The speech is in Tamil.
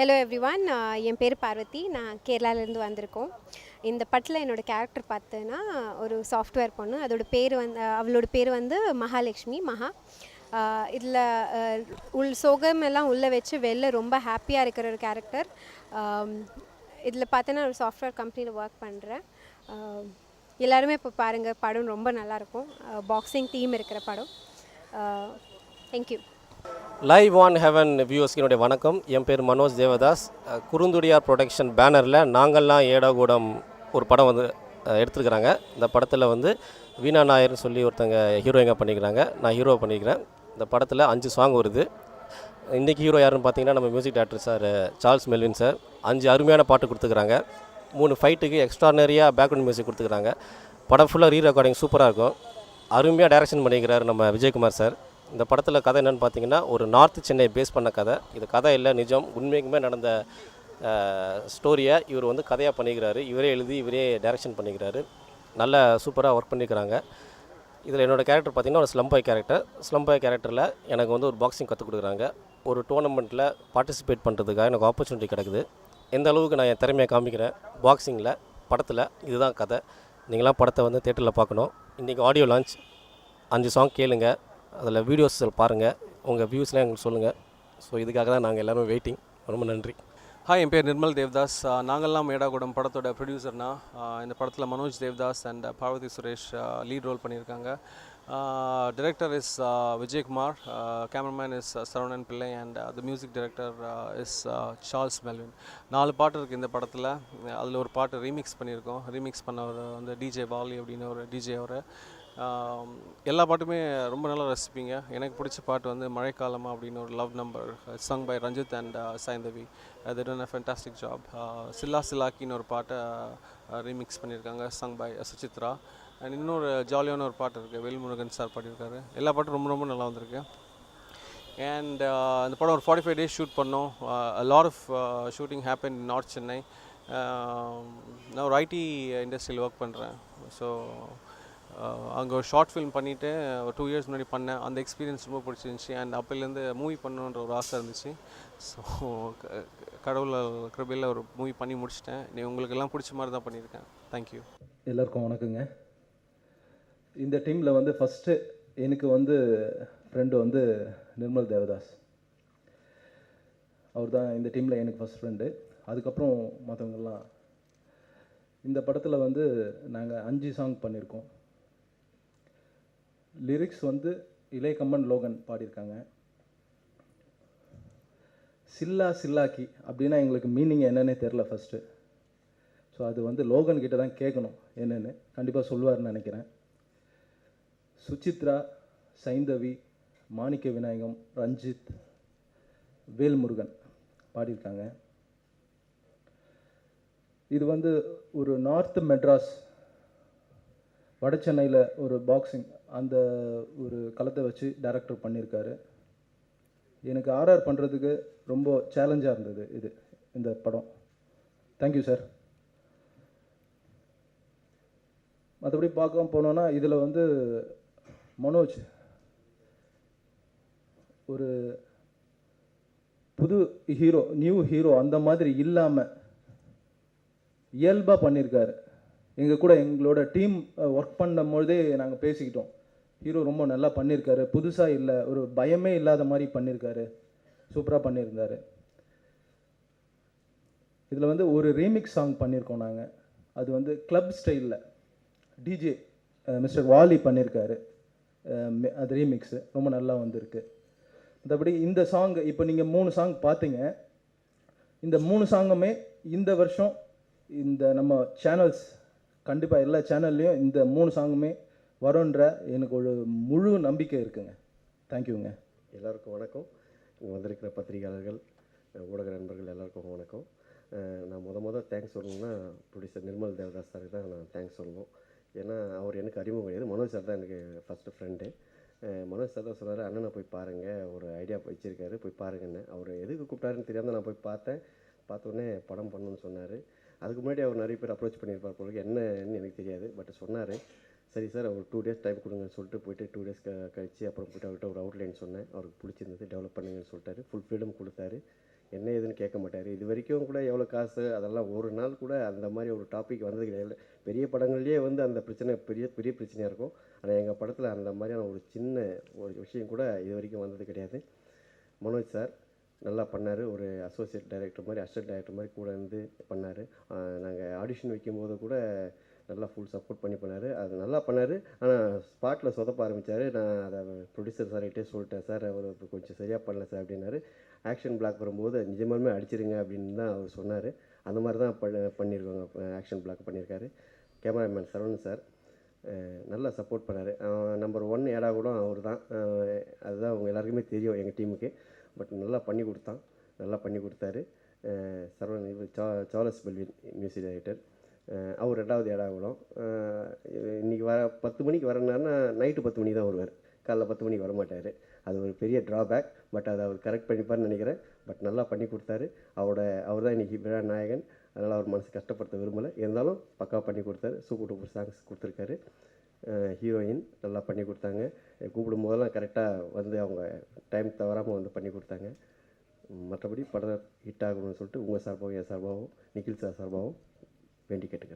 ஹலோ எவ்ரிவான், என் பேர் பார்வதி. நான் கேரளாலேருந்து வந்திருக்கோம். இந்த படத்தில் என்னோடய கேரக்டர் பார்த்தேன்னா ஒரு சாஃப்ட்வேர் பொண்ணு. அவளோட பேர் வந்து மகாலட்சுமி மகா. இதில் சோகமெல்லாம் உள்ளே வச்சு வெளில ரொம்ப ஹாப்பியாக இருக்கிற ஒரு கேரக்டர். இதில் பார்த்தோன்னா ஒரு சாஃப்ட்வேர் கம்பெனியில் ஒர்க் பண்ணுறேன். எல்லாருமே இப்போ பாருங்கள், படம் ரொம்ப நல்லாயிருக்கும். பாக்ஸிங் டீம் இருக்கிற படம். தேங்க்யூ. லைவ் ஆன் ஹெவன் வியூவர்ஸ்கினுடைய வணக்கம். என் பேர் மனோஜ் தேவதாஸ். குறுந்துடியார் ப்ரொடக்ஷன் பேனரில் நாங்கள்லாம் ஏடாகூடம் ஒரு படம் வந்து எடுத்துருக்குறாங்க. இந்த படத்தில் வந்து வீணா நாயர்னு சொல்லி ஒருத்தங்க ஹீரோயிங்காக பண்ணிக்கிறாங்க. நான் ஹீரோ பண்ணிக்கிறேன். இந்த படத்தில் 5 சாங் வருது. இன்றைக்கி ஹீரோ யாருன்னு பார்த்தீங்கன்னா நம்ம music director sir Charles Melvin sir. 5 அருமையான பாட்டு கொடுத்துக்கிறாங்க. 3 ஃபைட்டுக்கு எக்ஸ்ட்ரானரியாக பேக்ரவுண்ட் மியூசிக் கொடுத்துக்கிறாங்க. படம் ஃபுல்லாக ரெக்கார்டிங் சூப்பராக இருக்கும். அருமையாக டைரக்ஷன் பண்ணிக்கிறார் நம்ம விஜயகுமார் சார். இந்த படத்தில் கதை என்னென்னு பார்த்தீங்கன்னா ஒரு நார்த் சென்னை பேஸ் பண்ண கதை. இது கதை இல்லை, நிஜம் உண்மைக்குமே நடந்த ஸ்டோரியை இவர் வந்து கதையாக பண்ணிக்கிறாரு. இவரே எழுதி இவரே டைரக்ஷன் பண்ணிக்கிறாரு. நல்ல சூப்பராக ஒர்க் பண்ணிக்கிறாங்க. இதில் என்னோடய கேரக்டர் பார்த்திங்கன்னா ஒரு ஸ்லம்பாய் கேரக்டரில் எனக்கு வந்து ஒரு பாக்ஸிங் கற்றுக் கொடுக்குறாங்க. ஒரு டோர்னமெண்ட்டில் பார்ட்டிசிபேட் பண்ணுறதுக்காக எனக்கு ஆப்பர்ச்சுனிட்டி கிடைக்குது. எந்த அளவுக்கு நான் என் திறமையை காமிக்கிறேன் பாக்ஸிங்கில், படத்தில் இதுதான் கதை. நீங்களாம் படத்தை வந்து தேட்டரில் பார்க்கணும். இன்றைக்கி ஆடியோ லான்ச். 5 சாங் கேளுங்க, அதில் வீடியோஸ் பாருங்கள், உங்கள் வியூஸ்லாம் எங்களுக்கு சொல்லுங்கள். ஸோ இதுக்காக தான் நாங்கள் எல்லோரும் வெயிட்டிங். ரொம்ப நன்றி. ஹாய், என் பேர் நிர்மல் தேவ்தாஸ். நாங்கள்லாம் ஏடாகூடம் படத்தோட ப்ரொடியூசர்னா. இந்த படத்தில் Manoj Devdas and Parvathy Suresh lead role பண்ணியிருக்காங்க. Director is Vijayakumar, cameraman is Saravanan Pillai and the music director is Charles Melvin. 4 பாட்டு இருக்குது இந்த படத்தில். அதில் ஒரு பாட்டு ரீமிக்ஸ் பண்ணியிருக்கோம். ரீமிக்ஸ் பண்ணவர் வந்து டிஜே பாலி அப்படின்னு ஒரு டிஜே. அவர் எல்லா பாட்டுமே ரொம்ப நல்லா ரசிப்பீங்க. எனக்கு பிடிச்ச பாட்டு வந்து மழைக்காலமா அப்படின்னு ஒரு love number, song by Ranjith and Saindhavi. they done a fantastic job. சில்லா சில்லாக்கின்னு ஒரு பாட்டை ரீமிக்ஸ் பண்ணியிருக்காங்க, சங் பை சுசித்ரா. அண்ட் இன்னொரு ஜாலியான ஒரு பாட்டு இருக்குது, வேல்முருகன் சார் பாடியிருக்காரு. எல்லா பாட்டும் ரொம்ப ரொம்ப நல்லா வந்திருக்கு. அண்ட் இந்த படம் ஒரு 45 days ஷூட் பண்ணோம். Lot of shooting happen in north Chennai. நான் ஒரு ஐடி இண்டஸ்ட்ரியில் ஒர்க் பண்ணுறேன். ஸோ அங்கே ஒரு ஷார்ட் ஃபிலிம் பண்ணிவிட்டு ஒரு 2 years முன்னாடி பண்ணேன். அந்த எக்ஸ்பீரியன்ஸ் ரொம்ப பிடிச்சிருந்துச்சி. அண்ட் அப்போலேருந்து மூவி பண்ணணுன்ற ஒரு ஆசை இருந்துச்சு. ஸோ கடவுள் கிருபையில் ஒரு மூவி பண்ணி முடிச்சிட்டேன். உங்களுக்கு எல்லாம் பிடிச்ச மாதிரி தான் பண்ணியிருக்கேன். தேங்க்யூ. எல்லாருக்கும் வணக்கங்க. இந்த டீமில் வந்து ஃபஸ்ட்டு எனக்கு வந்து ஃப்ரெண்டு வந்து நிர்மல் தேவதாஸ். அவர் தான் இந்த டீமில் எனக்கு ஃபஸ்ட் ஃப்ரெண்டு. அதுக்கப்புறம் மற்றவங்கெல்லாம். இந்த படத்தில் வந்து நாங்கள் 5 சாங் பண்ணியிருக்கோம். லிரிக்ஸ் வந்து இளையகம்மன் லோகன் பாடியிருக்காங்க. சில்லா சில்லாக்கி அப்படின்னா எங்களுக்கு மீனிங் என்னன்னே தெரில ஃபஸ்ட்டு. ஸோ அது வந்து லோகன் கிட்ட தான் கேட்கணும் என்னென்னு. கண்டிப்பாக சொல்லுவார்னு நினைக்கிறேன். சுசித்ரா, சைந்தவி, மாணிக்க விநாயகம், ரஞ்சித், வேல்முருகன் பாடியிருக்காங்க. இது வந்து ஒரு நார்த் மெட்ராஸ், வட சென்னையில் ஒரு பாக்ஸிங் அந்த ஒரு களத்தை வச்சு டைரக்டர் பண்ணியிருக்காரு. எனக்கு ஆர்ஆர் பண்ணுறதுக்கு ரொம்ப சேலஞ்சாக இருந்தது இந்த படம். Thank you sir. மற்றபடி பார்க்க போனோன்னா இதில் வந்து மனோஜ் ஒரு புது ஹீரோ, நியூ ஹீரோ அந்த மாதிரி இல்லாமல் இயல்பாக பண்ணியிருக்காரு. எங்களோட டீம் ஒர்க் பண்ணும்போதே நாங்கள் பேசிக்கிட்டோம், ஹீரோ ரொம்ப நல்லா பண்ணியிருக்காரு, புதுசாக இல்லை, ஒரு பயமே இல்லாத மாதிரி பண்ணியிருக்காரு, சூப்பராக பண்ணியிருந்தார். இதில் வந்து ஒரு ரீமிக்ஸ் சாங் பண்ணியிருக்கோம் நாங்கள். அது வந்து கிளப் ஸ்டைலில் டிஜே மிஸ்டர் வாலி பண்ணியிருக்காரு. அது ரீமிக்ஸு ரொம்ப நல்லா வந்திருக்கு. மற்றபடி இந்த சாங் இப்போ நீங்கள் 3 சாங் பார்த்தீங்க. இந்த 3 சாங்குமே இந்த வருஷம் இந்த நம்ம சேனல்ஸ் கண்டிப்பாக எல்லா சேனல்லையும் இந்த 3 சாங்குமே வரும்ன்ற எனக்கு ஒரு முழு நம்பிக்கை இருக்குங்க. தேங்க்யூங்க. எல்லாருக்கும் வணக்கம். இங்கே வந்திருக்கிற பத்திரிகையாளர்கள், ஊடக நண்பர்கள் எல்லாருக்கும் வணக்கம். நான் முதல் தேங்க்ஸ் சொல்லணும்னா ப்ரொடியூசர் நிர்மல் தேவதாஸ் சாருக்கு தான் நான் தேங்க்ஸ் சொல்லணும். ஏன்னா அவர் எனக்கு அறிமுகம் கிடையாது. மனோஜ் சார் தான் எனக்கு ஃபஸ்ட்டு ஃப்ரெண்டு. மனோஜ் சார் தான் சொன்னார், அண்ணனை போய் பாருங்கள், ஒரு ஐடியா வச்சுருக்காரு, போய் பாருங்கன்னு. அவர் எதுக்கு கூப்பிட்டாருன்னு தெரியாமல் நான் போய் பார்த்தோன்னே படம் பண்ணணுன்னு சொன்னார். அதுக்கு முன்னாடி அவர் நிறைய பேர் அப்ரோச் பண்ணியிருப்பார் போல, என்னன்னு எனக்கு தெரியாது. பட் சொன்னார், சரி சார் ஒரு 2 days டைம் கொடுங்கன்னு சொல்லிட்டு போய்ட்டு 2 days கழிச்சு அப்புறம் போய்ட்டு அவர்கிட்ட ஒரு அவுட்லைன் சொன்னேன். அவருக்கு பிடிச்சிருந்தது, டெவலப் பண்ணுங்கன்னு சொல்லிட்டாரு. ஃபுல் ஃப்ரீடம் கொடுத்தாரு. என்ன ஏதுன்னு கேட்க மாட்டார். இது வரைக்கும் கூட எவ்வளோ காசு அதெல்லாம் ஒரு நாள் கூட அந்த மாதிரி ஒரு டாபிக் வந்தது கிடையாது. பெரிய படங்கள்லேயே வந்து அந்த பிரச்சனை பெரிய பெரிய பிரச்சனையாக இருக்கும். ஆனால் எங்கள் படத்தில் அந்த மாதிரியான ஒரு சின்ன ஒரு விஷயம் கூட இது வரைக்கும் வந்தது கிடையாது. மனோஜ் சார் நல்லா பண்ணார். ஒரு அசோசியேட் டைரக்டர் மாதிரி, அசிஸ்டன்ட் டைரக்டர் மாதிரி கூட இருந்து பண்ணார். நாங்கள் ஆடிஷன் வைக்கும்போது கூட நல்லா ஃபுல் சப்போர்ட் பண்ணி பண்ணார். அது நல்லா பண்ணார். ஆனால் ஸ்பாட்டில் சொதப்ப ஆரம்பித்தார். நான் அதை ப்ரொடியூசர் சார்கிட்டே சொல்லிட்டேன், சார் அவர் கொஞ்சம் சரியாக பண்ணல சார் அப்படின்னாரு. ஆக்ஷன் பிளாக் வரும்போது நிஜமாலுமே அடிச்சிருங்க அப்படின்னு தான் அவர் சொன்னார். அந்த மாதிரி தான் பண்ணியிருக்காங்க. ஆக்ஷன் பிளாக் பண்ணியிருக்காரு. கேமராமேன் சரவணன் சார் நல்லா சப்போர்ட் பண்ணார். நம்பர் 1 ஏடா கூட அவர் தான். அதுதான் அவங்க எல்லாருக்குமே தெரியும் எங்கள் டீமுக்கு. பட் நல்லா பண்ணி கொடுத்தான், நல்லா பண்ணி கொடுத்தாரு. சரவணன் இவர் சார்லஸ் பெல்வின் மியூசிக் டைரக்டர், அவர் 2வது ஏடாகுளம். இன்றைக்கி 10 மணிக்கு வரனாருன்னா நைட்டு 10 மணிக்கு தான் வருவார். காலைல 10 மணிக்கு வரமாட்டார். அது ஒரு பெரிய ட்ராபேக். பட் அதை அவர் கரெக்ட் பண்ணிப்பார்னு நினைக்கிறேன். பட் நல்லா பண்ணி கொடுத்தாரு. அவர் தான் இன்றைக்கி விழா நாயகன். அதனால் அவர் மனசு கஷ்டப்படுத்த விரும்பலை. இருந்தாலும் பக்காவாக பண்ணி கொடுத்தாரு. சூப்பர் டூப்பர் சாங்ஸ் கொடுத்துருக்காரு. ஹீரோயின் நல்லா பண்ணி கொடுத்தாங்க. கூப்பிடும் போதெல்லாம் கரெக்டாக வந்து அவங்க டைம் தவறாமல் வந்து பண்ணி கொடுத்தாங்க. மற்றபடி படம் ஹிட் ஆகணும்னு சொல்லிட்டு உங்கள் சார்பாகவும் என் சார்பாகவும் நிখিல் சார் சார்பாகவும் வேண்டி கேட்டுக்கிறேன்.